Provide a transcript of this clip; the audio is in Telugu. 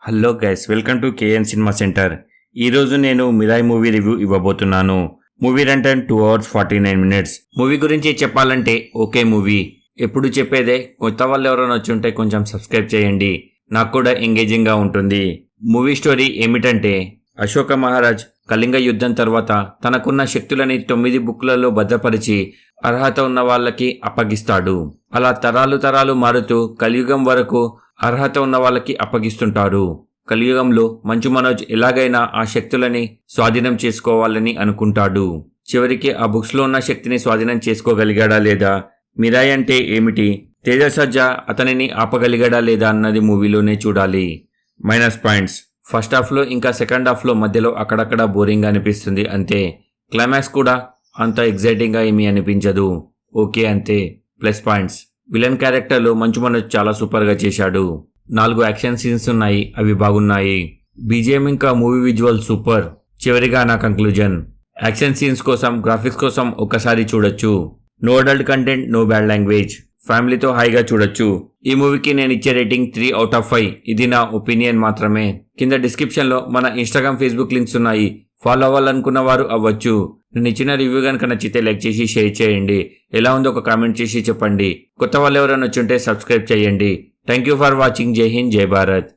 Hello guys, welcome to KN cinema centre. ఈరోజు నేను మిరాయ్ మూవీ రివ్యూ ఇవ్వబోతున్నాను. Movie run time 2 hours 49 minutes. Movie గురించి చెప్పాలంటే ఓకే మూవీ. ఎప్పుడు చెప్పేదే, కొత్త వాళ్ళు ఎవరైనా వచ్చి ఉంటే కొంచెం సబ్స్క్రైబ్ చేయండి, నాకు కూడా ఎంగేజింగ్గా ఉంటుంది. మూవీ స్టోరీ ఏమిటంటే, అశోక మహారాజ్ కళింగ యుద్ధం తర్వాత తనకున్న శక్తులని 9 బుక్లలో భద్రపరిచి అర్హత ఉన్న వాళ్ళకి అప్పగిస్తాడు. అలా తరాలు మారుతూ కలియుగం వరకు అర్హత ఉన్న వాళ్ళకి అప్పగిస్తుంటారు. కలియుగంలో మంచు మనోజ్ ఎలాగైనా ఆ శక్తులని స్వాధీనం చేసుకోవాలని అనుకుంటాడు. చివరికి ఆ బుక్స్లో ఉన్న శక్తిని స్వాధీనం చేసుకోగలిగాడా లేదా, మిరాయ్ అంటే ఏమిటి, తేజ సజ్జా అతనిని ఆపగలిగాడా లేదా అన్నది మూవీలోనే చూడాలి. మైనస్ పాయింట్స్: ఫస్ట్ హాఫ్లో ఇంకా సెకండ్ హాఫ్లో మధ్యలో అక్కడక్కడ బోరింగ్గా అనిపిస్తుంది అంతే. క్లైమాక్స్ కూడా అంత ఎగ్జైటింగ్గా ఏమీ అనిపించదు, ఓకే అంతే. ప్లస్ పాయింట్స్: విలన్ క్యారెక్టర్లో మంచు మనోజ్ చాలా సూపర్గా చేశాడు. 4 యాక్షన్ సీన్స్ ఉన్నాయి, అవి బాగున్నాయి. బీజిఎం ఇంకా మూవీ విజువల్ సూపర్. చివరిగా నా కంక్లూజన్: యాక్షన్ సీన్స్ కోసం, గ్రాఫిక్స్ కోసం ఒక్కసారి చూడొచ్చు. No adult content, no bad language. ఫ్యామిలీతో హాయిగా చూడొచ్చు. ఈ మూవీకి నేను ఇచ్చే రేటింగ్ 3 out of 5. ఇది నా ఒపీనియన్ మాత్రమే. కింద డిస్క్రిప్షన్లో మన ఇన్స్టాగ్రామ్, ఫేస్బుక్ లింక్స్ ఉన్నాయి, ఫాలో అవ్వాలనుకున్న వారు అవ్వచ్చు. నేను ఇచ్చిన రివ్యూ కనుక నచ్చితే లైక్ చేసి షేర్ చేయండి. ఎలా ఉందో ఒక కామెంట్ చేసి చెప్పండి. కొత్త వాళ్ళు ఎవరైనా వచ్చి ఉంటే సబ్స్క్రైబ్ చేయండి. Thank you for watching. జై హింద్, జై భారత్.